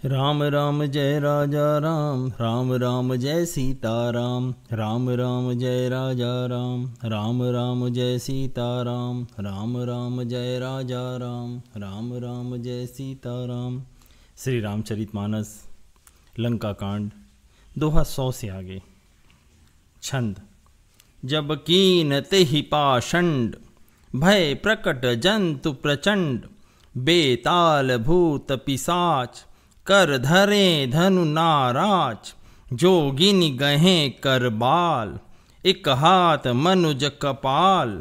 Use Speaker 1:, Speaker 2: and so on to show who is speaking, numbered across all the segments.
Speaker 1: राम राम जय राजा राम, राम राम जय सीताराम, राम राम जय राजा राम, राम राम जय सीताराम, राम राम जय राजा राम, राम राम जय सीताराम। श्री रामचरितमानस लंका कांड दोहा 100 से आगे। छंद। जब कीन तेहि पाषंड, भय प्रकट जंतु प्रचंड, बेताल भूत पिशाच, कर धरे धनु नाराज, जोगिनी गहे कर बाल, एक हाथ मनुज कपाल,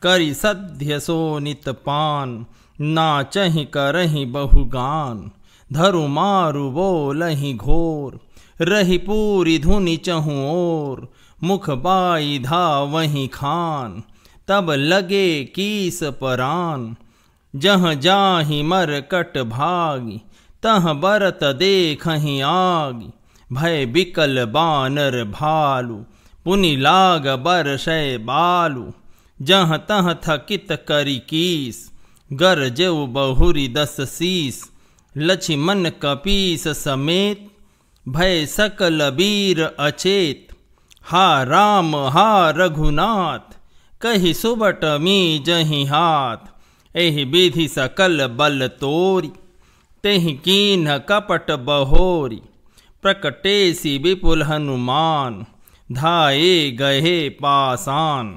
Speaker 1: करि सध्य सो नित पान, नाचहि करहि बहुगान, धरु मारु बोलहि घोर, रही पूरी धुनि चहु ओर, मुख बाई धावहि खान, तब लगे कीस परान, जहाँ जाहि मरकट भागी, तह बरत देखहि आगी, भय बिकल बानर भालू, पुनि लाग बरसै बालू, जहाँ तह थकित करि कीस, गरजउ बहुरी 10 शीस, लक्ष्मण कपीस समेत, भय सकल वीर अचेत, हा राम हा रघुनाथ, कहि सुबट मीजहि हाथ, एहि विधि सकल बल तोरी, तेहि कीन्ह कपट बहोरी, प्रकटेसी विपुल हनुमान, धाये गहे पासान,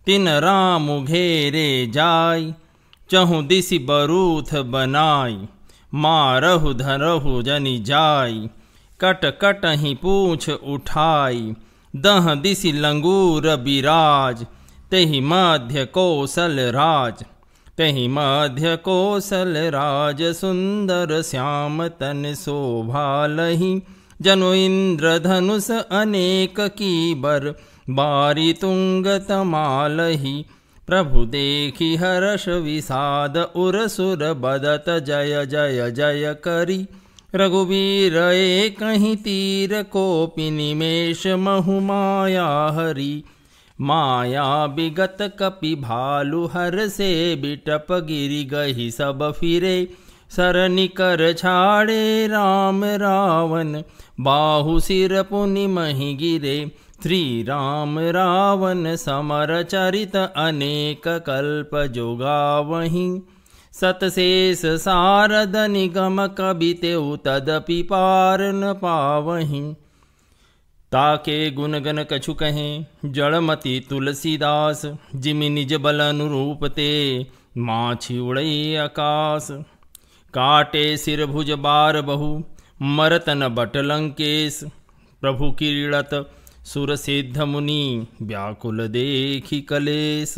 Speaker 1: तिन राम घेरे जाय, चहु दिसि बरूथ बनाई, मारहु धरहु जनि जाय, कट कटहि पूछ उठाई, दह दिसि लंगूर बिराज, तेहि मध्य कौशल राज, तेहि मध्य कौशल राज, सुंदर श्याम तन शोभालहि, जनु इंद्र धनुष अनेक कीबर, बारी तुंग तमालहि, प्रभु देखि हर्ष विषाद, उर सुर बदत जय जय जय करि, रघुवीर एकहि तीर, कोपि निमेष महु माया हरि, माया बिगत कपि भालु, हर से बिटप गिरि गहि सब फिरे, सरनि कर छाड़े राम रावण, बाहु सिर पुनि महि गिरे, श्री राम रावण समर चरित, अनेक कल्प जोगावहि, सतशेष सारद निगम कबि तेउ, तदपि पार न पावहि, ताके गुण गण कछु कहें, जड़मति तुलसीदास, जिमि निज बल अनुरूप ते, माछी उड़ई आकाश, काटे सिर भुज बार बहु, मरत न बट लंकेश, प्रभु किरीड़त सुर सिद्ध मुनि, व्याकुल देखि कलेश,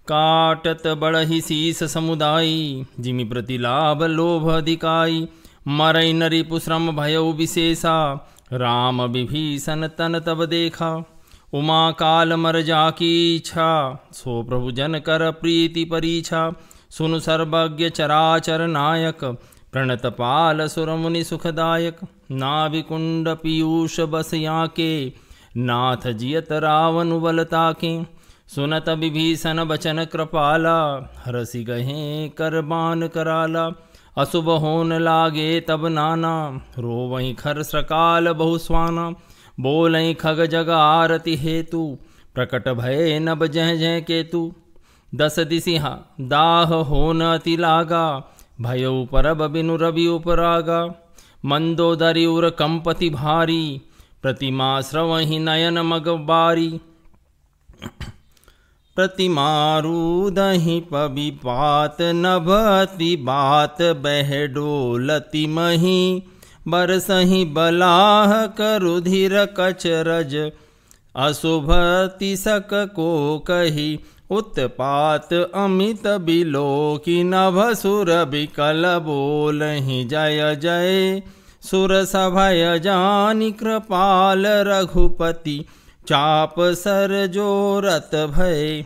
Speaker 1: काटत बढ़हि शीस समुदायी, जिमि प्रति लाभ लोभ अधिकाई, मरई नरिपु श्रम भयउ विशेषा, राम विभीषण तन तब देखा, उमा काल मर जाकी इच्छा, सो प्रभु जन कर प्रीति परीछा, सुनु सर्वज्ञ चराचर नायक, प्रणत पाल सुर मुनि सुखदायक, नाभिकुंड पीयूष बस याके, नाथ जियत रावण बल ताके, सुनत विभीषण बचन कृपाला, हरसि गहें कर बान कराला, अशुभ होन लागे तब नाना, रोवहीं खर सकाल बहु स्वाना, बोलहीं खग जग आरति हेतु, प्रकट भय नभ जह जह केतु, 10 दिसि दाह होन अति लागा, भयउ परब बिनु रवि उपरागा, मंदोदरी उर कंपति भारी, प्रतिमा श्रवहि नयन मग बारी, प्रतिमारूदहि पबि पात, नभति बात बह डोलति मही, बरसहि बलाह करुधिर कचरज, अशुभति सक को कही, उत्पात अमित बिलोकी, नभ सुर बिकल बोलहि जय जय, सुर सभय जानि कृपाल रघुपति, चाप सर जोरत भय,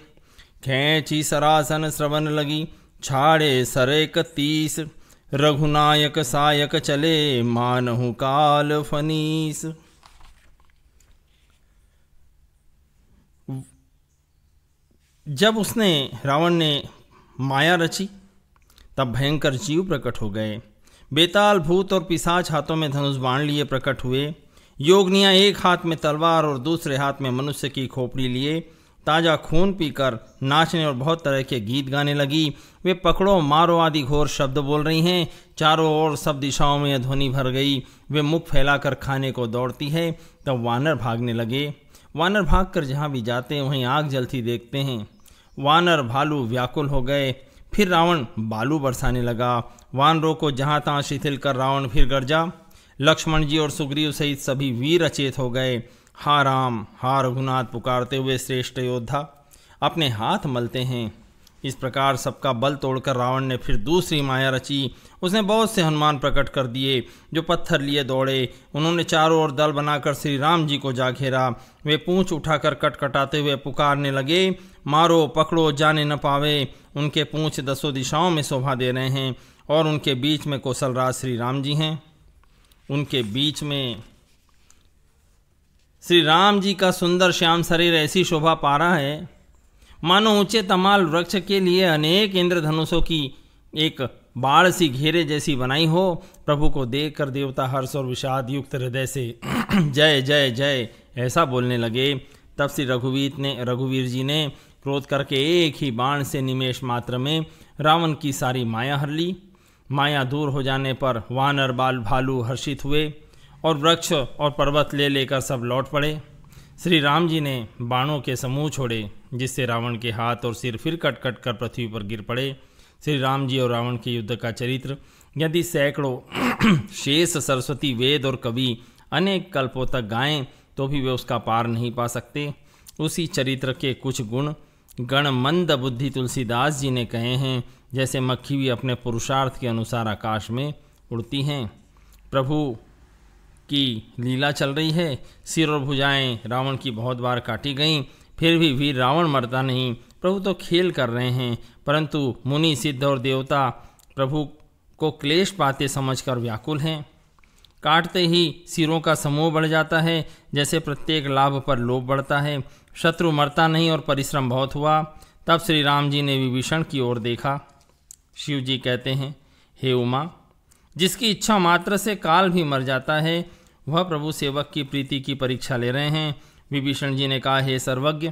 Speaker 1: खेची सरासन श्रवण लगी, छाड़े सरे 31, रघुनायक सायक चले, मानहु काल फनीस। जब रावण ने माया रची, तब भयंकर जीव प्रकट हो गए, बेताल भूत और पिशाच हाथों में धनुष बाण लिए प्रकट हुए। योगनियाँ एक हाथ में तलवार और दूसरे हाथ में मनुष्य की खोपड़ी लिए ताज़ा खून पीकर नाचने और बहुत तरह के गीत गाने लगी। वे पकड़ो मारो आदि घोर शब्द बोल रही हैं। चारों ओर सब दिशाओं में ध्वनि भर गई। वे मुख फैलाकर खाने को दौड़ती है। तब वानर भागने लगे। वानर भागकर जहाँ भी जाते हैं वहीं आग जलती देखते हैं। वानर भालू व्याकुल हो गए। फिर रावण बालू बरसाने लगा। वानरों को जहाँ तहाँ शिथिल कर रावण फिर गरजा। लक्ष्मण जी और सुग्रीव सहित सभी वीर अचेत हो गए। हा राम हा रघुनाथ पुकारते हुए श्रेष्ठ योद्धा अपने हाथ मलते हैं। इस प्रकार सबका बल तोड़कर रावण ने फिर दूसरी माया रची। उसने बहुत से हनुमान प्रकट कर दिए जो पत्थर लिए दौड़े। उन्होंने चारों ओर दल बनाकर श्री राम जी को जा घेरा। वे पूंछ उठाकर कटकटाते हुए पुकारने लगे, मारो पकड़ो जाने न पावे। उनके पूंछ दसों दिशाओं में शोभा दे रहे हैं और उनके बीच में कौशलराज श्री राम जी हैं। उनके बीच में श्री राम जी का सुंदर श्याम शरीर ऐसी शोभा पा रहा है मानो ऊंचे तमाल वृक्ष के लिए अनेक इंद्रधनुषों की एक बाढ़ सी घेरे जैसी बनाई हो। प्रभु को देखकर देवता हर्ष और विषाद युक्त हृदय से जय जय जय ऐसा बोलने लगे। तब श्री रघुवीर जी ने क्रोध करके एक ही बाण से निमेष मात्र में रावण की सारी माया हर ली। माया दूर हो जाने पर वानर बाल भालू हर्षित हुए और वृक्ष और पर्वत ले लेकर सब लौट पड़े। श्री राम जी ने बाणों के समूह छोड़े जिससे रावण के हाथ और सिर फिर कट कट कर पृथ्वी पर गिर पड़े। श्री राम जी और रावण के युद्ध का चरित्र यदि सैकड़ों शेष सरस्वती वेद और कवि अनेक कल्पों तक गाएं तो भी वे उसका पार नहीं पा सकते। उसी चरित्र के कुछ गुण गणमंद बुद्धि तुलसीदास जी ने कहे हैं, जैसे मक्खी भी अपने पुरुषार्थ के अनुसार आकाश में उड़ती हैं। प्रभु की लीला चल रही है। सिर और भुजाएं रावण की बहुत बार काटी गईं, फिर भी वीर रावण मरता नहीं। प्रभु तो खेल कर रहे हैं, परंतु मुनि सिद्ध और देवता प्रभु को क्लेश पाते समझकर व्याकुल हैं। काटते ही सिरों का समूह बढ़ जाता है, जैसे प्रत्येक लाभ पर लोभ बढ़ता है। शत्रु मरता नहीं और परिश्रम बहुत हुआ। तब श्री राम जी ने विभीषण की ओर देखा। शिव जी कहते हैं, हे उमा, जिसकी इच्छा मात्र से काल भी मर जाता है वह प्रभु सेवक की प्रीति की परीक्षा ले रहे हैं। विभीषण जी ने कहा, हे सर्वज्ञ,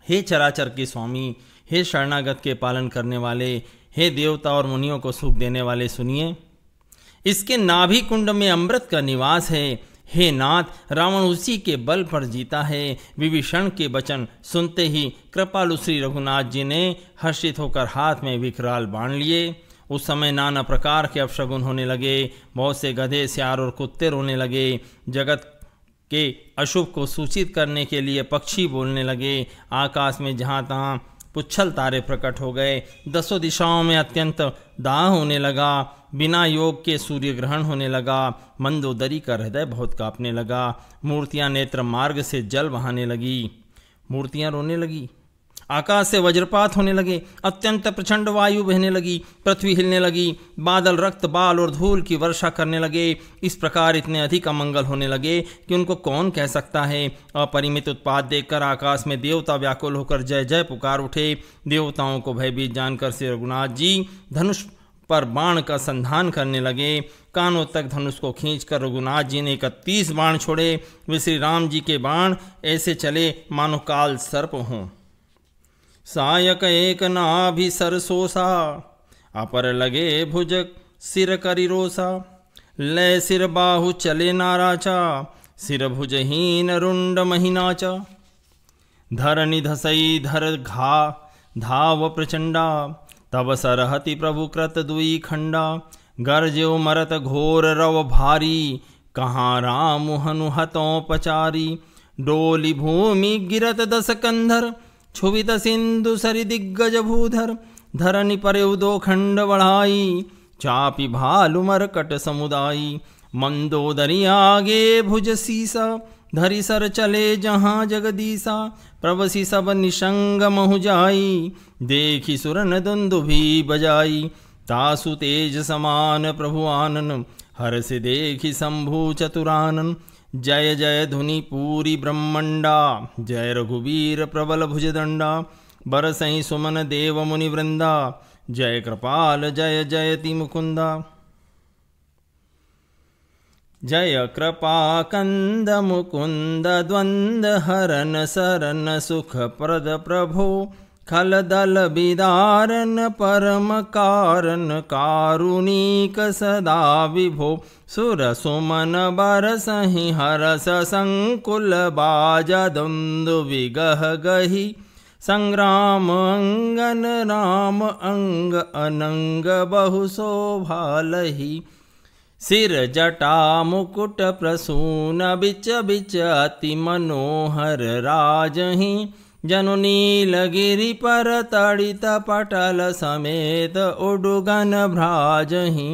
Speaker 1: हे चराचर के स्वामी, हे शरणागत के पालन करने वाले, हे देवता और मुनियों को सुख देने वाले, सुनिए। इसके नाभि कुंड में अमृत का निवास है। हे नाथ, रावण उसी के बल पर जीता है। विभीषण के वचन सुनते ही कृपालु श्री रघुनाथ जी ने हर्षित होकर हाथ में विकराल बाण लिए। उस समय नाना प्रकार के अपशगुन होने लगे। बहुत से गधे, सियार और कुत्ते रोने लगे। जगत के अशुभ को सूचित करने के लिए पक्षी बोलने लगे। आकाश में जहाँ तहाँ पुच्छल तारे प्रकट हो गए। दसों दिशाओं में अत्यंत दाह होने लगा। बिना योग के सूर्य ग्रहण होने लगा। मंदोदरी का हृदय बहुत कांपने लगा। मूर्तियां नेत्र मार्ग से जल बहाने लगी। मूर्तियां रोने लगी। आकाश से वज्रपात होने लगे। अत्यंत प्रचंड वायु बहने लगी। पृथ्वी हिलने लगी। बादल रक्त, बाल और धूल की वर्षा करने लगे। इस प्रकार इतने अधिक अमंगल होने लगे कि उनको कौन कह सकता है। अपरिमित उत्पात देखकर आकाश में देवता व्याकुल होकर जय जय पुकार उठे। देवताओं को भयभीत जानकर श्री रघुनाथ जी धनुष पर बाण का संधान करने लगे। कानों तक धनुष को खींचकर रघुनाथ जी ने 31 बाण छोड़े। वे श्री राम जी के बाण ऐसे चले मानो काल सर्प हों। सायक एक नाभि सरसोसा, अपर लगे भुज सिर करिरोसा। लय सिर बाहु चले नाराचा, सिर भुजहीन रुंड महिनाचा। धर निधसई धर घा धाव प्रचंडा, तब सरहति प्रभु कृत दुई खंडा। गर्जो मरत घोर रव भारी, कहाँ राम हनुहतों पचारी। डोली भूमि गिरत दस कंधर, छुवित सिंधु सरि दिग्गज भूधर। धरनि परे दो खंड बढ़ाई, चापी भालु मरकट समुदाई। मंदोदरी आगे भुज सीसा, धरि सर चले जहाँ जगदीसा। प्रवसी सब निशंग महु जाई, देखी सुरन दुंदुभी बजाई। तासु तेज समान प्रभु आनन, हर से देखी शंभु चतुरानन। जय जय धुनि पूरी ब्रह्मंडा, जय रघुवीर प्रबल भुजदंडा। बरसई सुमन देव मुनि वृंदा, जय कृपाल जय जयति मुकुंदा। जय कृपा कंद मुकुंद द्वंद हरन सरन सुख प्रद प्रभो खल दल बिदारन परम कारण कारुणिक सदा विभो सुर सुमन बरसहि हरस संकुल बाजा दुंदु विगह गही संग्राम अंगन राम अंग अनंग बहु शोभालहि सिर जटा मुकुट प्रसून बिच बिच अति मनोहर राजहि जनु नीलगिरि पर तड़ित पटल समेत उडुगन भ्राजहि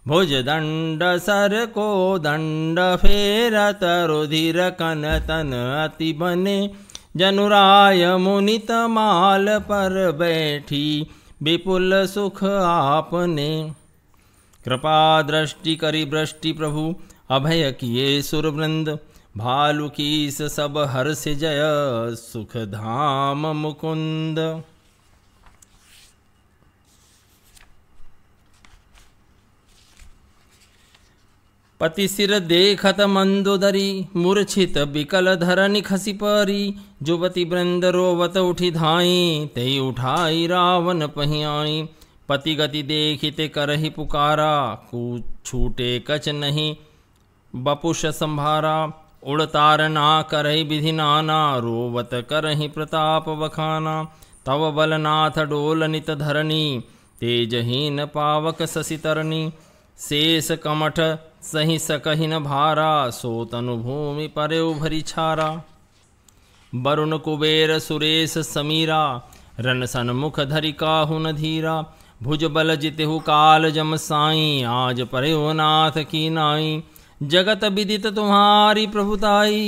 Speaker 1: भुज दंड सर को दंड फेरत रुधिर कन तन अति बने जनुराय मुनित माल पर बैठी विपुल सुख आपने कृपा दृष्टि करी वृष्टि प्रभु अभय किए सुरवृंद भालु कीस सब हर्ष जय सुख धाम मुकुंद। पति सिर देखत मंदोदरी मूर्छित बिकल धरनि खसी परी जुवती वृंद रोवत उठी धाई ते उठाई रावण पहियाई पति गति देखिते करहि पुकारा छूटे कछ नहीं बपुष संभारा उड़तार ना करहि विधि नाना रोवत करहि प्रताप बखाना तव बलनाथ डोल नित धरनी तेजहीन पावक शशि तरनी शेष कमठ सही सकहि न भारा सो तनु भूमि परेउ भरी छारा वरुण कुबेर सुरेश समीरा रन सन्मुख धरि काहु न धीरा भुज बल जितेहु काल जम साई आज परेउ नाथ की नाई जगत विदित तुम्हारी प्रभुताई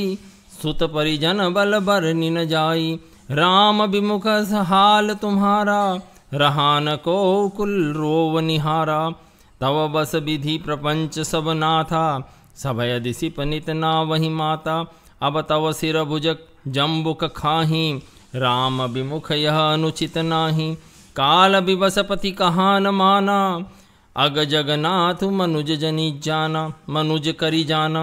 Speaker 1: सुत परिजन बल बरनि न जाई राम विमुख हाल तुम्हारा रहा न को कुल रोव निहारा तव बस विधि प्रपंच सब नाथा सभय दिशि पनित ना वही माता अब तव सिर भुजक जम्बुक खाही राम विमुख यह अनुचित नाही काल विवश पति कहा न माना अग जगन्नाथ मनुज जनी जाना मनुज करी जाना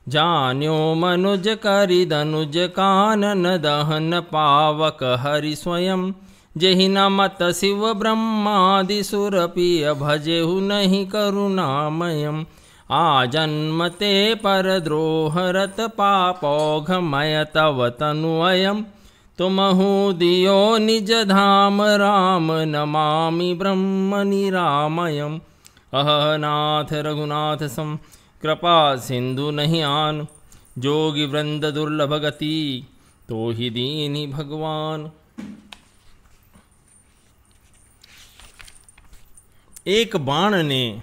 Speaker 1: जान्यो मनुज करी धनुज कानन दहन पावक हरि स्वयं जेहि न मत शिव ब्रह्मादि सुरपिय भजेहु नहीं करुणामयम् आ जन्मते पर द्रोहरत पापौघमय तव तनुअयम् तुमहु दियो निज धाम राम नमामि ब्रह्म निरामयम् अहनाथ रघुनाथ सम कृपा सिंधु नहीं आन जोगी वृंद दुर्लभ गति तो ही दीनी भगवान। एक बाण ने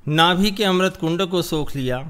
Speaker 1: नाभि के अमृत कुंड को सोख लिया,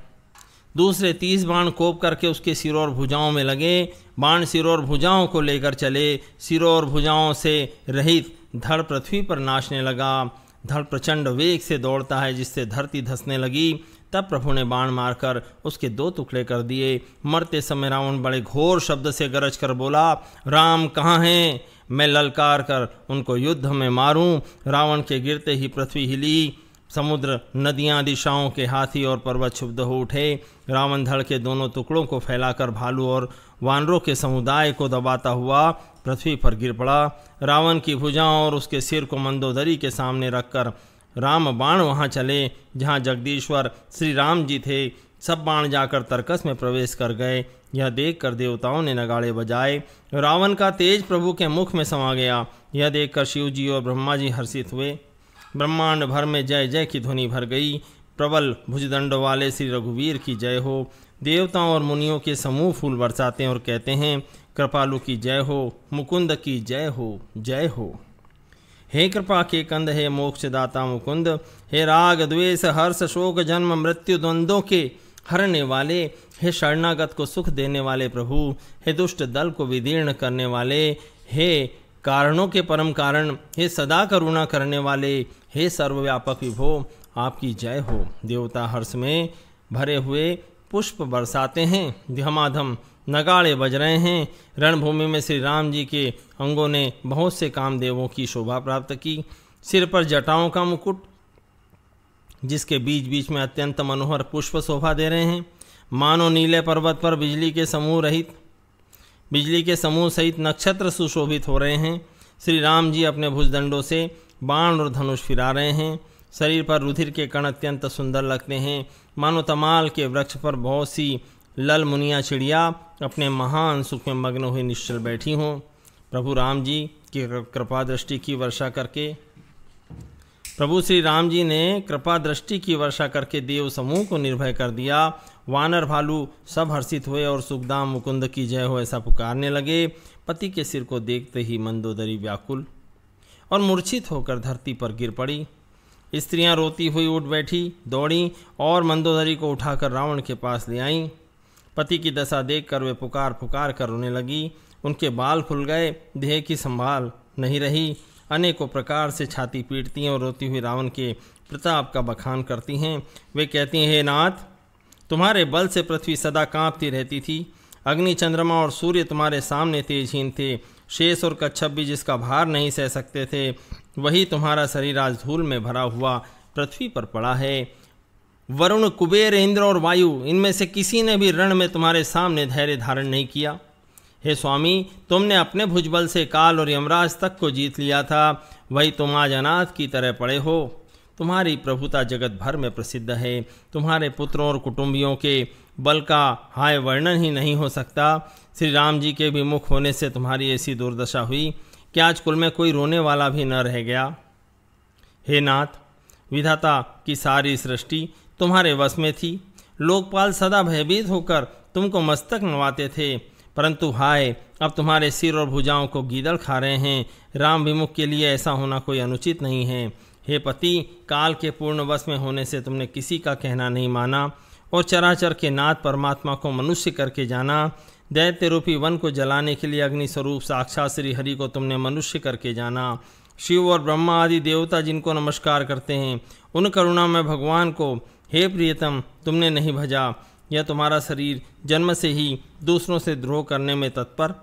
Speaker 1: दूसरे 30 बाण कोप करके उसके सिरों और भुजाओं में लगे। बाण सिरों और भुजाओं को लेकर चले, सिरों और भुजाओं से रहित धड़ पृथ्वी पर नाचने लगा। धड़ प्रचंड वेग से दौड़ता है जिससे धरती धंसने लगी। तब प्रभु ने बाण मारकर उसके 2 टुकड़े कर दिए। मरते समय रावण बड़े घोर शब्द से गरज कर बोला, राम कहाँ हैं? मैं ललकार कर उनको युद्ध में मारूं। रावण के गिरते ही पृथ्वी हिली, समुद्र, नदियां, दिशाओं के हाथी और पर्वत क्षुब्ध हो उठे। रावण धड़ के दोनों टुकड़ों को फैलाकर भालू और वानरों के समुदाय को दबाता हुआ पृथ्वी पर गिर पड़ा। रावण की भुजाओं और उसके सिर को मंदोदरी के सामने रखकर राम बाण वहां चले जहां जगदीश्वर श्री राम जी थे। सब बाण जाकर तर्कस में प्रवेश कर गए। यह देखकर देवताओं ने नगाड़े बजाए। रावण का तेज प्रभु के मुख में समा गया। यह देखकर शिव जी और ब्रह्मा जी हर्षित हुए। ब्रह्मांड भर में जय जय की ध्वनि भर गई। प्रबल भुजदंड वाले श्री रघुवीर की जय हो। देवताओं और मुनियों के समूह फूल बरसाते हैं और कहते हैं, कृपालु की जय हो, मुकुंद की जय हो, जय हो। हे कृपा के कंद, हे मोक्षदाता मुकुंद, हे राग द्वेष हर्ष शोक जन्म मृत्यु द्वंद्वों के हरने वाले, हे शरणागत को सुख देने वाले प्रभु, हे दुष्ट दल को विदीर्ण करने वाले, हे कारणों के परम कारण, हे सदा करुणा करने वाले, हे सर्वव्यापक विभो, आपकी जय हो। देवता हर्ष में भरे हुए पुष्प बरसाते हैं, धमाधम नगाड़े बज रहे हैं। रणभूमि में श्री राम जी के अंगों ने बहुत से कामदेवों की शोभा प्राप्त की। सिर पर जटाओं का मुकुट, जिसके बीच बीच में अत्यंत मनोहर पुष्प शोभा दे रहे हैं, मानो नीले पर्वत पर बिजली के समूह सहित नक्षत्र सुशोभित हो रहे हैं। श्री राम जी अपने भुजदंडों से बाण और धनुष फिरा रहे हैं। शरीर पर रुधिर के कण अत्यंत सुंदर लगते हैं, मानो तमाल के वृक्ष पर बहुत सी लल मुनिया चिड़िया अपने महान सुख में मग्न हुई निश्चल बैठी हों। प्रभु राम जी की कृपा दृष्टि की वर्षा करके प्रभु श्री राम जी ने कृपा दृष्टि की वर्षा करके देव समूह को निर्भय कर दिया। वानर भालू सब हर्षित हुए और सुखदाम मुकुंद की जय हो ऐसा पुकारने लगे। पति के सिर को देखते ही मंदोदरी व्याकुल और मूर्छित होकर धरती पर गिर पड़ी। स्त्रियां रोती हुई उठ बैठी, दौड़ी और मंदोदरी को उठाकर रावण के पास ले आईं। पति की दशा देखकर वे पुकार पुकार कर रोने लगी। उनके बाल फूल गए, देह की संभाल नहीं रही। अनेकों प्रकार से छाती पीटती हैं और रोती हुई रावण के प्रताप का बखान करती हैं। वे कहती हैं, हे नाथ, तुम्हारे बल से पृथ्वी सदा कांपती रहती थी। अग्नि, चंद्रमा और सूर्य तुम्हारे सामने तेजहीन थे। शेष और कच्छप भी जिसका भार नहीं सह सकते थे, वही तुम्हारा शरीर आज धूल में भरा हुआ पृथ्वी पर पड़ा है। वरुण, कुबेर, इंद्र और वायु, इनमें से किसी ने भी रण में तुम्हारे सामने धैर्य धारण नहीं किया। हे स्वामी, तुमने अपने भुजबल से काल और यमराज तक को जीत लिया था, वही तुम आज अनाथ की तरह पड़े हो। तुम्हारी प्रभुता जगत भर में प्रसिद्ध है। तुम्हारे पुत्रों और कुटुंबियों के बल का हाय वर्णन ही नहीं हो सकता। श्री राम जी के विमुख होने से तुम्हारी ऐसी दुर्दशा हुई कि आज कुल में कोई रोने वाला भी न रह गया। हे नाथ, विधाता की सारी सृष्टि तुम्हारे वश में थी। लोकपाल सदा भयभीत होकर तुमको मस्तक नवाते थे, परंतु हाय, अब तुम्हारे सिर और भुजाओं को गीदड़ खा रहे हैं। राम विमुख के लिए ऐसा होना कोई अनुचित नहीं है। हे पति, काल के पूर्ण वश में होने से तुमने किसी का कहना नहीं माना और चराचर के नाथ परमात्मा को मनुष्य करके जाना। दैत्य रूपी वन को जलाने के लिए अग्नि स्वरूप साक्षात श्री हरि को तुमने मनुष्य करके जाना। शिव और ब्रह्मा आदि देवता जिनको नमस्कार करते हैं, उन करुणामय भगवान को हे प्रियतम तुमने नहीं भजा। यह तुम्हारा शरीर जन्म से ही दूसरों से द्रोह करने में तत्पर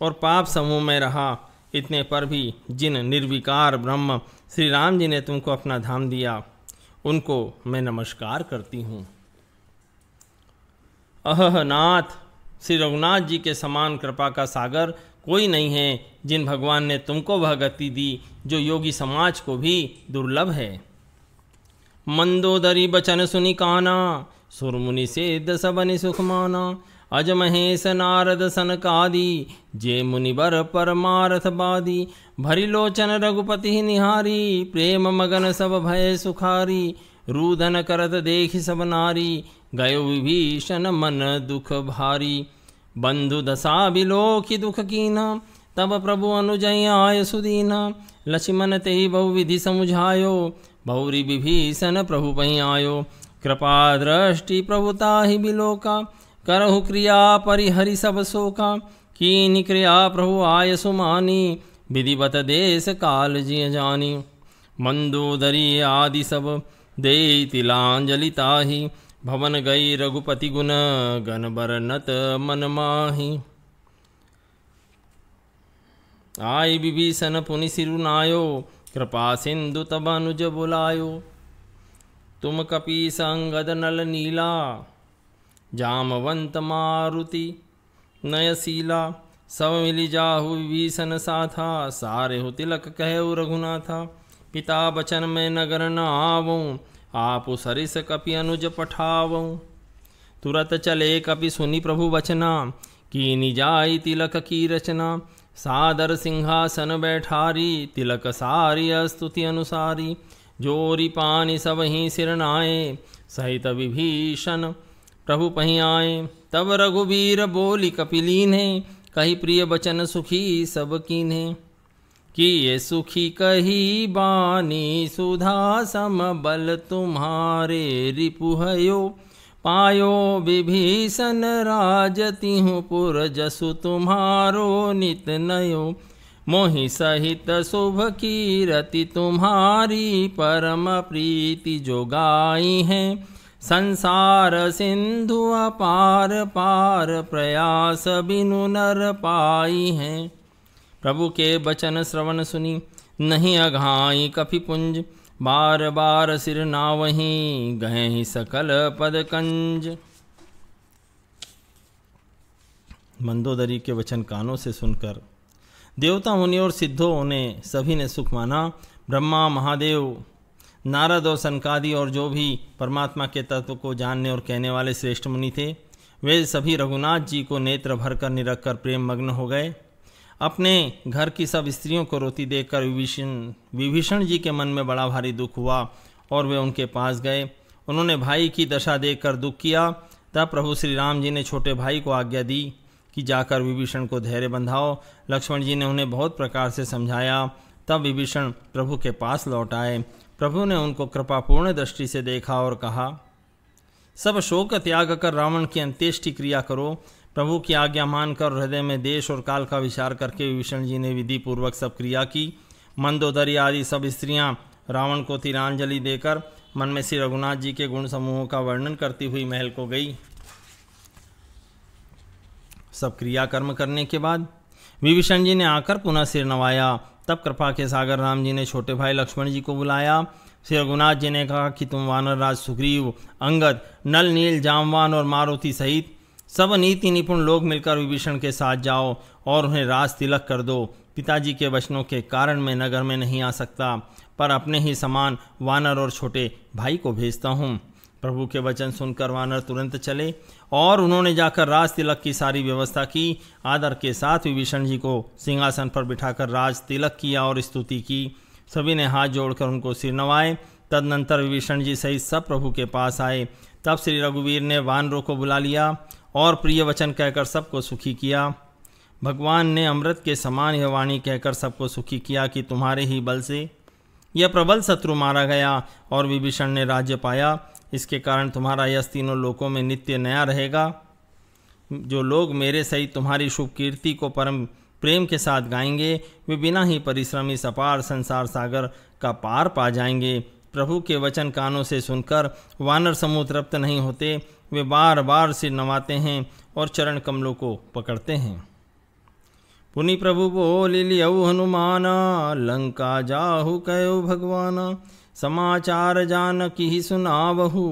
Speaker 1: और पाप समूह में रहा। इतने पर भी जिन निर्विकार ब्रह्म श्री राम जी ने तुमको अपना धाम दिया, उनको मैं नमस्कार करती हूँ। अह नाथ, श्री रघुनाथ जी के समान कृपा का सागर कोई नहीं है, जिन भगवान ने तुमको वह गति दी जो योगी समाज को भी दुर्लभ है। मंदोदरी बचन सुनि काना, सुरमुनि सिद्ध सबनि सुख माना। अज महेश नारद सनकादि, जे मुनिवर परमारथ बादी। भरी लोचन रघुपति निहारी, प्रेम मगन सब भय सुखारी। रूदन करत देखि सब नारी, गयो विभीषण मन दुख भारी। बंधु दशा बिलोखि दुख कीना, तब प्रभु अनुजय आय सुदीना। लक्ष्मण तेहि बहुविधि समुझायो, बहुरी विभीषण प्रभु पहि आयो। कृपा दृष्टि प्रभुता ही बिलोका, करहु क्रिया परिहरि सब शोका। कीनि क्रिया प्रभु आय सुमानी, विधिवत देश काल जिय जानी। मंदोदरी आदि सब दे तिलांजलि ताहि, भवन गई रघुपति गुण गण बरनत मन माहि। आय विभीषण पुनि सिरुनायो, कृपा सिंधु तब अनुज बुलायो। तुम कपि संगद नल नीला, जामवंत मारुति नयशीला। सब मिली जाहु विभीषण साथा, सारे हो तिलक कहु रघुनाथा। पिता बचन में नगर न आवऊँ, आपु सरिस कपि अनुज पठावऊँ। तुरत चले कपि सुनि प्रभु वचना, कीनि जाई तिलक की रचना। सादर सिंहासन बैठारी, तिलक सारी स्तुति अनुसारी। जोरी पानी सब ही सिर नाये, सहित विभीषण प्रभु पहि आए। तब रघुवीर बोली कपिलीन्हे, कही प्रिय बचन सुखी सब कीन्हे। कि ये सुखी कही बानी, सुधा सम बल तुम्हारे रिपुहयो। पायो विभीषण राजति हूँ पुर, जसु तुम्हारो नित नयो। मोहि सहित शुभ कीरति तुम्हारी, परम प्रीति जो गाई है। संसार सिंधु अपार पार, प्रयास बिनु नर पाई है। प्रभु के बचन श्रवण सुनी, नहीं अघाई कपि पुंज। बार बार सिर नावहीं गए ही सकल पद कंज। मंदोदरी के वचन कानों से सुनकर देवता मुनि और सिद्धों ने सभी ने सुख माना। ब्रह्मा, महादेव, नारद और सनकादि और जो भी परमात्मा के तत्व को जानने और कहने वाले श्रेष्ठ मुनि थे, वे सभी रघुनाथ जी को नेत्र भरकर निरख कर प्रेम मग्न हो गए। अपने घर की सब स्त्रियों को रोती देखकर विभीषण जी के मन में बड़ा भारी दुख हुआ और वे उनके पास गए। उन्होंने भाई की दशा देखकर दुख किया। तब प्रभु श्री राम जी ने छोटे भाई को आज्ञा दी कि जाकर विभीषण को धैर्य बंधाओ। लक्ष्मण जी ने उन्हें बहुत प्रकार से समझाया। तब विभीषण प्रभु के पास लौट आए। प्रभु ने उनको कृपापूर्ण दृष्टि से देखा और कहा, सब शोक त्याग कर रावण की अंत्येष्टि क्रिया करो। प्रभु की आज्ञा मानकर हृदय में देश और काल का विचार करके विभीषण जी ने विधि पूर्वक सब क्रिया की। मंदोदरी आदि सब स्त्रियां रावण को तिलांजलि देकर मन में श्री रघुनाथ जी के गुण समूहों का वर्णन करती हुई महल को गई। सब क्रिया कर्म करने के बाद विभीषण जी ने आकर पुनः सिर नवाया। तब कृपा के सागर राम जी ने छोटे भाई लक्ष्मण जी को बुलाया। श्री रघुनाथ जी ने कहा कि तुम वानर राज सुग्रीव, अंगद, नल, नील, जामवान और मारुति सहित सब नीति निपुण लोग मिलकर विभीषण के साथ जाओ और उन्हें राज तिलक कर दो। पिताजी के वचनों के कारण मैं नगर में नहीं आ सकता, पर अपने ही समान वानर और छोटे भाई को भेजता हूँ। प्रभु के वचन सुनकर वानर तुरंत चले और उन्होंने जाकर राज तिलक की सारी व्यवस्था की। आदर के साथ विभीषण जी को सिंहासन पर बिठाकर राज तिलक किया और स्तुति की। सभी ने हाथ जोड़कर उनको सिर नवाए। तदनंतर विभीषण जी सहित सब प्रभु के पास आए। तब श्री रघुवीर ने वानरों को बुला लिया और प्रिय वचन कहकर सबको सुखी किया। भगवान ने अमृत के समान यह वाणी कहकर सबको सुखी किया कि तुम्हारे ही बल से यह प्रबल शत्रु मारा गया और विभीषण ने राज्य पाया। इसके कारण तुम्हारा यश तीनों लोकों में नित्य नया रहेगा। जो लोग मेरे सहित तुम्हारी शुभ कीर्ति को परम प्रेम के साथ गाएंगे, वे बिना ही परिश्रम इस अपार संसार सागर का पार पा जाएंगे। प्रभु के वचन कानों से सुनकर वानर समूह तृप्त नहीं होते। वे बार बार सिर नवाते हैं और चरण कमलों को पकड़ते हैं। पुनि प्रभु बोल लियऊ हनुमाना, लंका जाहु कयो भगवाना। समाचार जानकी ही सुनावहु,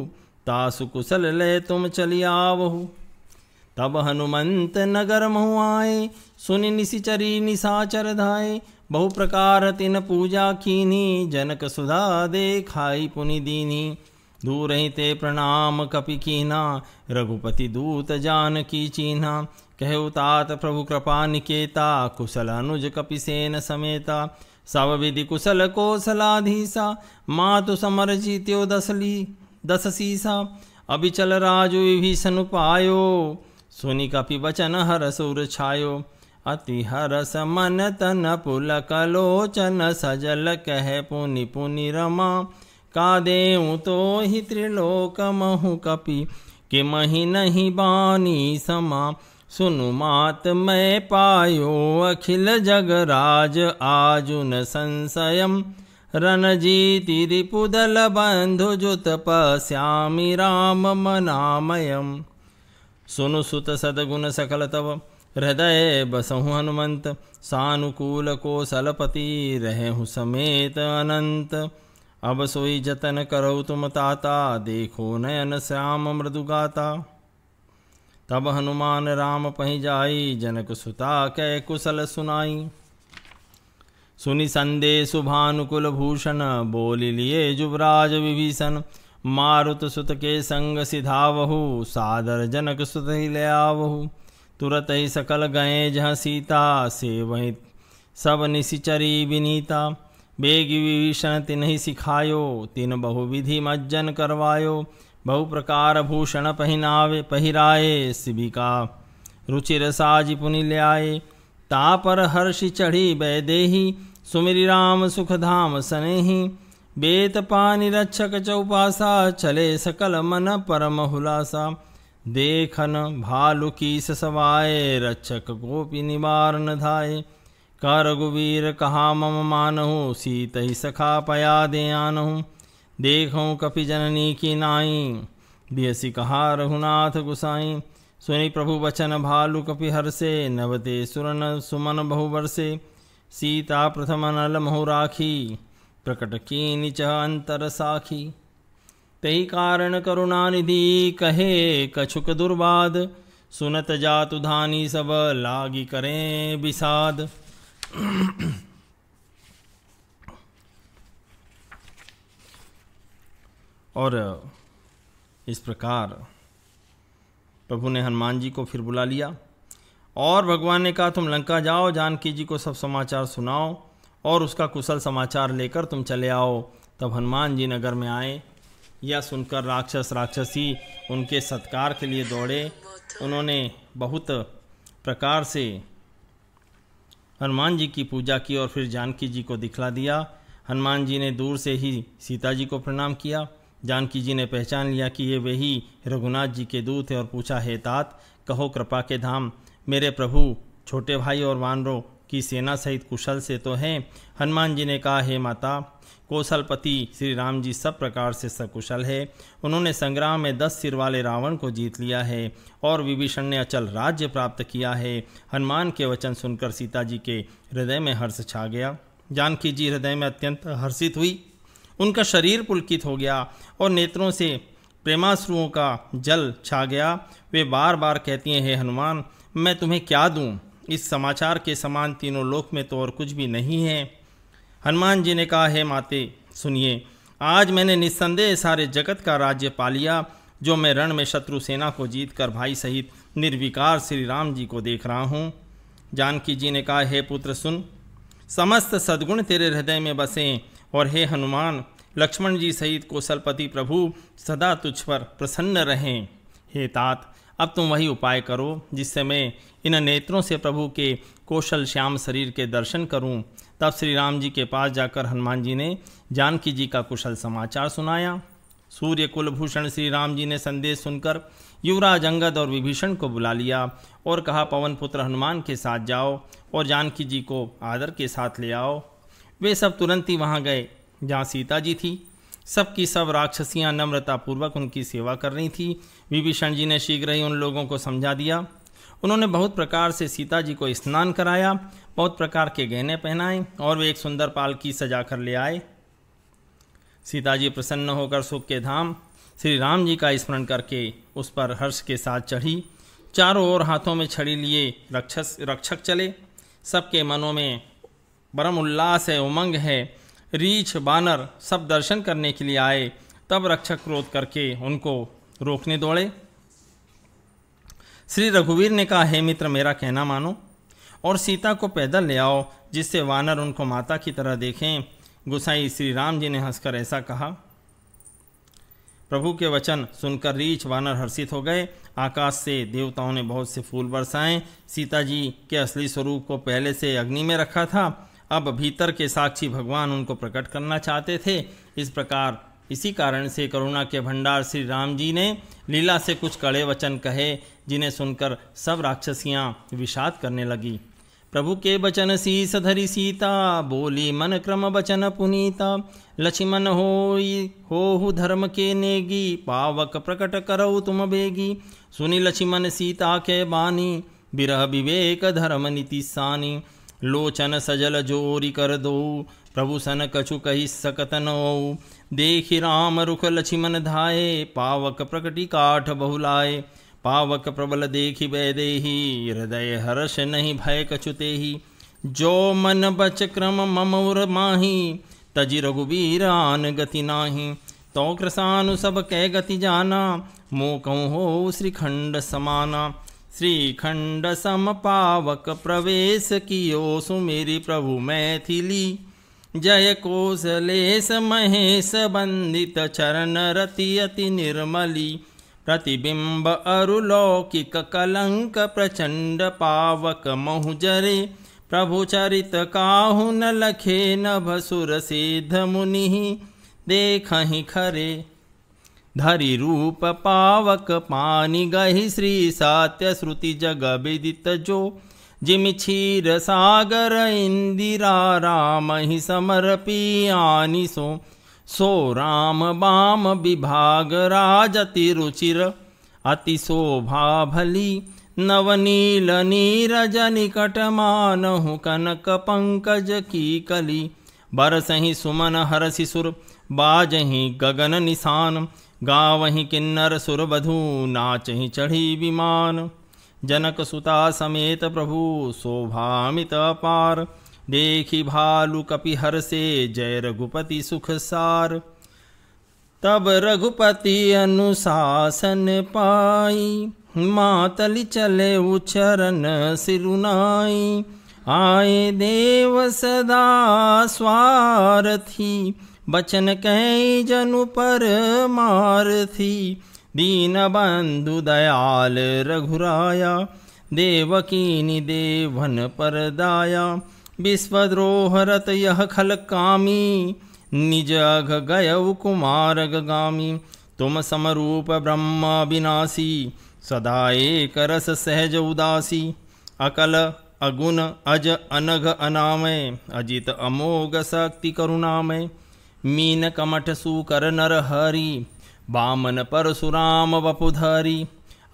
Speaker 1: तासु कुशल ले तुम चली आवहु। तब हनुमंत नगर महु आए, सुनि निशिचरी निशाचर धाये। बहु प्रकार तिन पूजा कीनी, जनक सुधा देखाई पुनि दीनी। दूर ही ते प्रणाम कपि कीना, रघुपति दूत जानकी चीन्हा। कहु तात प्रभु कृपा निकेता, कुशल अनुज कपिसेन समेता। सब विधि कुशल कौशलाधीसा, मातु समर जीत्यो दस सीसा। अभिचल राजु विभीषण पायो, सुनि कपि वचन हरस उर छायो। अति हरस मन तन पुलक लोचन, सजल कह पुनि पुनि रमा। का देऊँ तो ही त्रिलोक महु कपि, कि मही नहीं बानी समा। सुनु मात मैं पायो अखिल जग राज, आजुन संशयम। रणजीति रिपुदल बंधु जुत पश्यामि राम मनामयम्। सुनु सुत सदगुण सकल तव, हृदय बसहु हनुमंत। सानुकूल कौशलपति, रहहु समेत अनंत। अब सोई जतन करहु तुम ताता, देखो नयन श्याम मृदुगाता। तब हनुमान राम पहि जाई, जनक सुता कै कुशल सुनाई। सुनि संदेश भानुकुल भूषण, बोली लिए जुबराज विभीषण। मारुत सुत के संग सिधावहु, सादर जनक सुत ही ले आवहु। तुरत ही सकल गए जहाँ सीता, से वही सब निशिचरी विनीता। बेगी विभीषण तिन्हि सिखायो, तिन बहुविधि मज्जन करवायो। बहु प्रकार भूषण पहिराए, शिविका रुचिर साज पुनि ल्याए। तापर हर्षि चढ़ी बैदेही, सुमिरि राम सुख धाम सनेही। बेत पानि रक्षक चौपासा, चले सकल मन परम हुलासा। देखन भालु कीस सवाए, रक्षक गोपी निवारण धाये। कर रघुवीर कहा मम मानहु, सीत ही सखा पया दे आनहु। देखूं कपि जननी की नाई, बियसी कहा रघुनाथ गुसाई। सुनि प्रभु वचन भालु कपि हर्षे, नवते सुरन सुमन बहु बरसे। सीता प्रथम नल महु राखी, प्रकट कीनि च अंतर साखी। तही कारण करुणानिधि कहे कछुक दुर्बाद, सुनत जातु धानी सब लागी करें विषाद। और इस प्रकार प्रभु ने हनुमान जी को फिर बुला लिया और भगवान ने कहा, तुम लंका जाओ, जानकी जी को सब समाचार सुनाओ और उसका कुशल समाचार लेकर तुम चले आओ। तब हनुमान जी नगर में आए। यह सुनकर राक्षस राक्षसी उनके सत्कार के लिए दौड़े। उन्होंने बहुत प्रकार से हनुमान जी की पूजा की और फिर जानकी जी को दिखला दिया। हनुमान जी ने दूर से ही सीता जी को प्रणाम किया। जानकी जी ने पहचान लिया कि ये वही रघुनाथ जी के दूत हैं और पूछा, हे तात, कहो कृपा के धाम, मेरे प्रभु छोटे भाई और वानरों की सेना सहित कुशल से तो हैं। हनुमान जी ने कहा, हे माता, कौशलपति श्री राम जी सब प्रकार से सकुशल है। उन्होंने संग्राम में 10 सिर वाले रावण को जीत लिया है और विभीषण ने अचल राज्य प्राप्त किया है। हनुमान के वचन सुनकर सीता जी के हृदय में हर्ष छा गया। जानकी जी हृदय में अत्यंत हर्षित हुई। उनका शरीर पुलकित हो गया और नेत्रों से प्रेमाश्रुओं का जल छा गया। वे बार बार कहती हैं, हे हनुमान, मैं तुम्हें क्या दूं? इस समाचार के समान तीनों लोक में तो और कुछ भी नहीं है। हनुमान जी ने कहा, हे माते सुनिए, आज मैंने निस्संदेह सारे जगत का राज्य पा लिया, जो मैं रण में शत्रु सेना को जीतकर भाई सहित निर्विकार श्री राम जी को देख रहा हूँ। जानकी जी ने कहा, हे पुत्र सुन, समस्त सद्गुण तेरे हृदय में बसें और हे हनुमान, लक्ष्मण जी सहित कौशलपति प्रभु सदा तुझ पर प्रसन्न रहें। हे तात, अब तुम वही उपाय करो जिससे मैं इन नेत्रों से प्रभु के कौशल श्याम शरीर के दर्शन करूं। तब श्री राम जी के पास जाकर हनुमान जी ने जानकी जी का कुशल समाचार सुनाया। सूर्य कुलभूषण श्री राम जी ने संदेश सुनकर युवराज अंगद और विभीषण को बुला लिया और कहा, पवन पुत्र हनुमान के साथ जाओ और जानकी जी को आदर के साथ ले आओ। वे सब तुरंत ही वहाँ गए जहाँ सीता जी थी। सबकी सब राक्षसियाँ नम्रतापूर्वक उनकी सेवा कर रही थी। विभीषण जी ने शीघ्र ही उन लोगों को समझा दिया। उन्होंने बहुत प्रकार से सीता जी को स्नान कराया, बहुत प्रकार के गहने पहनाए और वे एक सुंदर पालकी सजा कर ले आए। सीता जी प्रसन्न होकर सुख के धाम श्री राम जी का स्मरण करके उस पर हर्ष के साथ चढ़ी। चारों ओर हाथों में छड़ी लिए रक्षक चले। सबके मनों में परम उल्लास है, उमंग है। रीछ बानर सब दर्शन करने के लिए आए। तब रक्षक क्रोध करके उनको रोकने दौड़े। श्री रघुवीर ने कहा, हे मित्र, मेरा कहना मानो और सीता को पैदल ले आओ, जिससे वानर उनको माता की तरह देखें। गुसाई श्री राम जी ने हंसकर ऐसा कहा। प्रभु के वचन सुनकर रीछ वानर हर्षित हो गए। आकाश से देवताओं ने बहुत से फूल बरसाए। सीता जी के असली स्वरूप को पहले से अग्नि में रखा था, अब भीतर के साक्षी भगवान उनको प्रकट करना चाहते थे। इस प्रकार इसी कारण से करुणा के भंडार श्री राम जी ने लीला से कुछ कड़े वचन कहे, जिन्हें सुनकर सब राक्षसियाँ विषाद करने लगी। प्रभु के बचन शीस धरी सीता, बोली मन क्रम बचन पुनीता। लक्ष्मण हो धर्म के नेगी, पावक प्रकट करऊ तुम बेगी। सुनी लक्ष्मण सीता के बानी, बिरह विवेक धर्म नीति सानी। लोचन सजल जोरी कर दो, प्रभु सन कछु कही सकत नौ। देखि राम रुख लक्ष्मण धाये, पावक प्रकटी काठ बहुलाए। पावक प्रबल देखि वैदेही, हृदय हर्ष नहीं भय कछुतेही। जो मन बच क्रम ममौर माही, तजि रघुबीर आन गति नाही। तो कृसानु सब कै गति जाना, मोह कहूँ हो श्रीखंड समाना। श्रीखंड सम पावक प्रवेश कियो, सुमेरी प्रभु मैथिली। जय कौशलेश महेश बंदित, चरण रति अति निर्मली। प्रतिबिंब अरुलौकिक कलंक, प्रचंड पावक महु जरे। प्रभु चरित काहु न लखे, नभ सुर सिद्ध मुनि देखहि खरे। धरि रूप पावक पानि गहि, श्री सात्य श्रुति जग विदित जो। जिमि क्षीर सागर इंदिरा, राम ही समर्पी आनि सो। सो राम बाम विभाग राज, अति रुचिर अति शोभा भली। नवनील नीरज निकट मानहु, कनक पंकज की कली। बरसहि सुमन हरसि सुर, बाजहि गगन निशान। गावहि किन्नर सुर बधू, नाचहि चढ़ी विमान। जनक सुता समेत प्रभु, शोभामित अपार। देखी भालु कपि हर्षे, जय रघुपति सुख सार। तब रघुपति अनुशासन पाई, मातलि चले उचरन सिरुनाई। आए देव सदा स्वारथी, बचन कह जनु पर मारथी। दीन बंधु दयाल रघुराया, देवकीनि देवन पर दाया। विश्वद्रोह रत यह खल कामी, निज अघ गयउ कुमार गामी। तुम समरूप ब्रह्म विनाशी, सदा एक रस सहज उदासी। अकल अगुण अज अनघ अनामय, अजित अमोघ शक्ति करुणामय। मीन कमठ सुकर नर हरि, बामन परशुराम वपुधरी।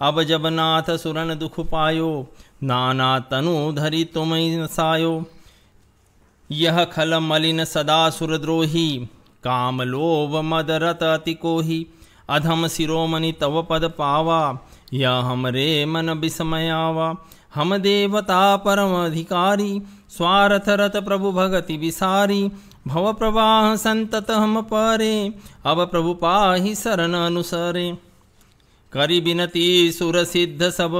Speaker 1: अब जब नाथ सुरन दुख पायो, नाना तनु धरि तुम सायो। यह खल मलिन सदा सुरद्रोही, काम लोभ मद रत अति कोही। अधम शिरोमणि तव पद पावा, यह हमरे मन विस्मयावा। हम देवता परम अधिकारी, स्वार्थ रत प्रभु भगति विसारी। भव प्रवाह संतत हम परे, अब प्रभु पाहि शरण अनुसरे। करि बिनती सुर सिद्ध सब,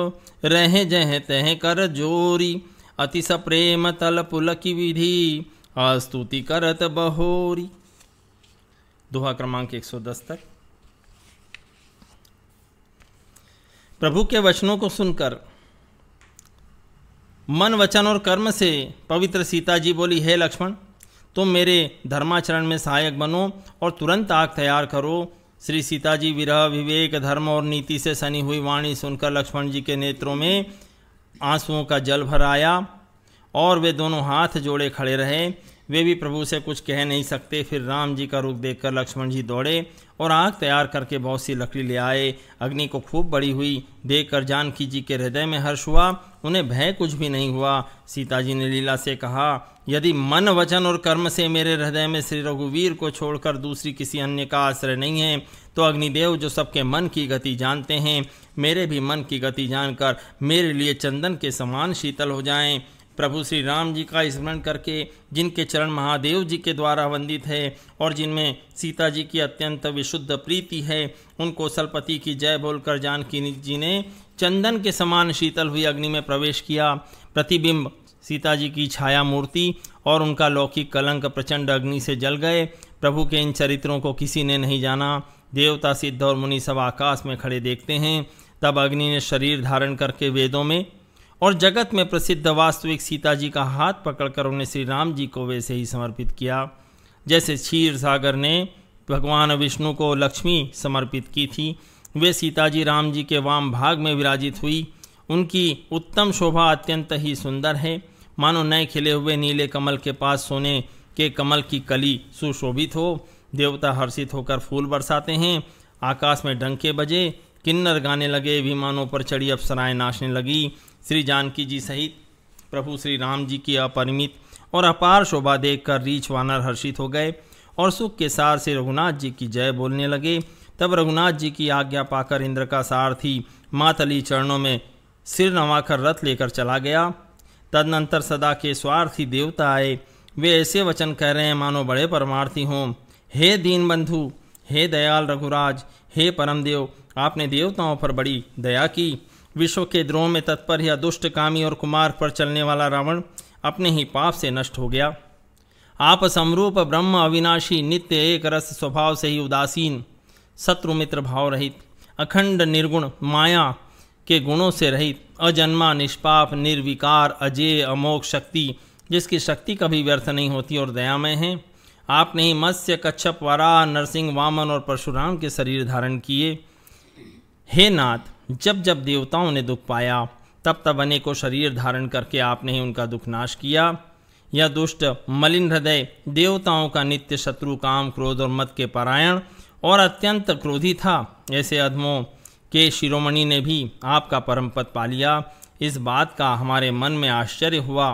Speaker 1: रह जह तह कर जोरी। अतिश प्रेम तल पुलकी विधि, स्तुति करत बहोरी। दोहा क्रमांक 110 तक। प्रभु के वचनों को सुनकर मन वचन और कर्म से पवित्र सीता जी बोली, हे लक्ष्मण, तुम मेरे धर्माचरण में सहायक बनो और तुरंत आग तैयार करो। श्री सीता जी विरह, विवेक, धर्म और नीति से सनी हुई वाणी सुनकर लक्ष्मण जी के नेत्रों में आंसुओं का जल भर आया और वे दोनों हाथ जोड़े खड़े रहे। वे भी प्रभु से कुछ कह नहीं सकते। फिर राम जी का रूप देखकर लक्ष्मण जी दौड़े और आग तैयार करके बहुत सी लकड़ी ले आए। अग्नि को खूब बड़ी हुई देखकर जानकी जी के हृदय में हर्ष हुआ, उन्हें भय कुछ भी नहीं हुआ। सीता जी ने लीला से कहा, यदि मन वचन और कर्म से मेरे हृदय में श्री रघुवीर को छोड़कर दूसरी किसी अन्य का आश्रय नहीं है, तो अग्निदेव जो सबके मन की गति जानते हैं, मेरे भी मन की गति जानकर मेरे लिए चंदन के समान शीतल हो जाएं। प्रभु श्री राम जी का स्मरण करके, जिनके चरण महादेव जी के द्वारा वंदित है और जिनमें सीता जी की अत्यंत विशुद्ध प्रीति है, उन कौशलपति की जय बोलकर जानकी जी ने चंदन के समान शीतल हुई अग्नि में प्रवेश किया। प्रतिबिंब सीता जी की छाया मूर्ति और उनका लौकिक कलंक प्रचंड अग्नि से जल गए। प्रभु के इन चरित्रों को किसी ने नहीं जाना। देवता, सिद्ध और मुनि सब आकाश में खड़े देखते हैं। तब अग्नि ने शरीर धारण करके वेदों में और जगत में प्रसिद्ध वास्तविक सीता जी का हाथ पकड़कर उन्हें श्री राम जी को वैसे ही समर्पित किया जैसे क्षीर सागर ने भगवान विष्णु को लक्ष्मी समर्पित की थी। वे सीता जी राम जी के वाम भाग में विराजित हुई। उनकी उत्तम शोभा अत्यंत ही सुंदर है, मानो नए खिले हुए नीले कमल के पास सोने के कमल की कली सुशोभित हो। देवता हर्षित होकर फूल बरसाते हैं। आकाश में डंके बजे, किन्नर गाने लगे, विमानों पर चढ़ी अप्सराएं नाचने लगी। श्री जानकी जी सहित प्रभु श्री राम जी की अपरिमित और अपार शोभा देखकर रीछ वानर हर्षित हो गए और सुख के सार से रघुनाथ जी की जय बोलने लगे। तब रघुनाथ जी की आज्ञा पाकर इंद्र का सारथी मातली चरणों में सिर नवाकर रथ लेकर चला गया। तदनंतर सदा के स्वार्थी देवता आए। वे ऐसे वचन कह रहे हैं मानो बड़े परमार्थी हों। हे दीन बंधु, हे दयाल रघुराज, हे परमदेव, आपने देवताओं पर बड़ी दया की। विश्व के द्रोह में तत्पर या दुष्ट कामी और कुमार पर चलने वाला रावण अपने ही पाप से नष्ट हो गया। आप समरूप ब्रह्म अविनाशी, नित्य एक रस स्वभाव से ही उदासीन, शत्रु मित्र भाव रहित, अखंड निर्गुण, माया के गुणों से रहित, अजन्मा, निष्पाप, निर्विकार, अजेय, अमोघ शक्ति, जिसकी शक्ति कभी व्यर्थ नहीं होती और दयामय है। आपने ही मत्स्य, कच्छप, वराह, नरसिंह, वामन और परशुराम के शरीर धारण किए। हे नाथ, जब जब देवताओं ने दुख पाया तब तब अनेकों शरीर धारण करके आपने ही उनका दुख नाश किया। यह दुष्ट मलिन हृदय देवताओं का नित्य शत्रु, काम, क्रोध और मद के परायण और अत्यंत क्रोधी था। ऐसे अधमों के शिरोमणि ने भी आपका परम पद पा लिया। इस बात का हमारे मन में आश्चर्य हुआ।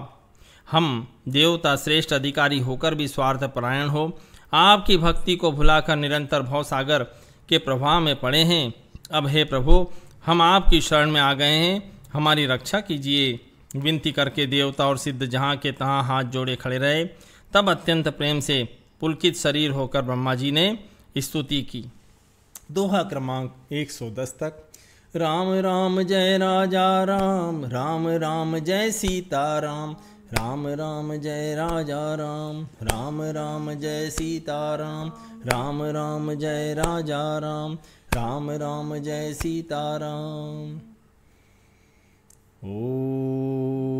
Speaker 1: हम देवता श्रेष्ठ अधिकारी होकर भी स्वार्थ परायण हो आपकी भक्ति को भुलाकर निरंतर भवसागर के प्रभाव में पड़े हैं। अब हे प्रभु, हम आपकी शरण में आ गए हैं, हमारी रक्षा कीजिए। विनती करके देवता और सिद्ध जहाँ के तहाँ हाथ जोड़े खड़े रहे। तब अत्यंत प्रेम से पुलकित शरीर होकर ब्रह्मा जी ने स्तुति की। दोहा क्रमांक 110 तक। राम राम जय राजा राम, राम राम जय सीता राम, राम राम जय राजा राम, राम राम जय सीता राम, राम राम जय राजा राम, राम राम जय सीता राम। ओ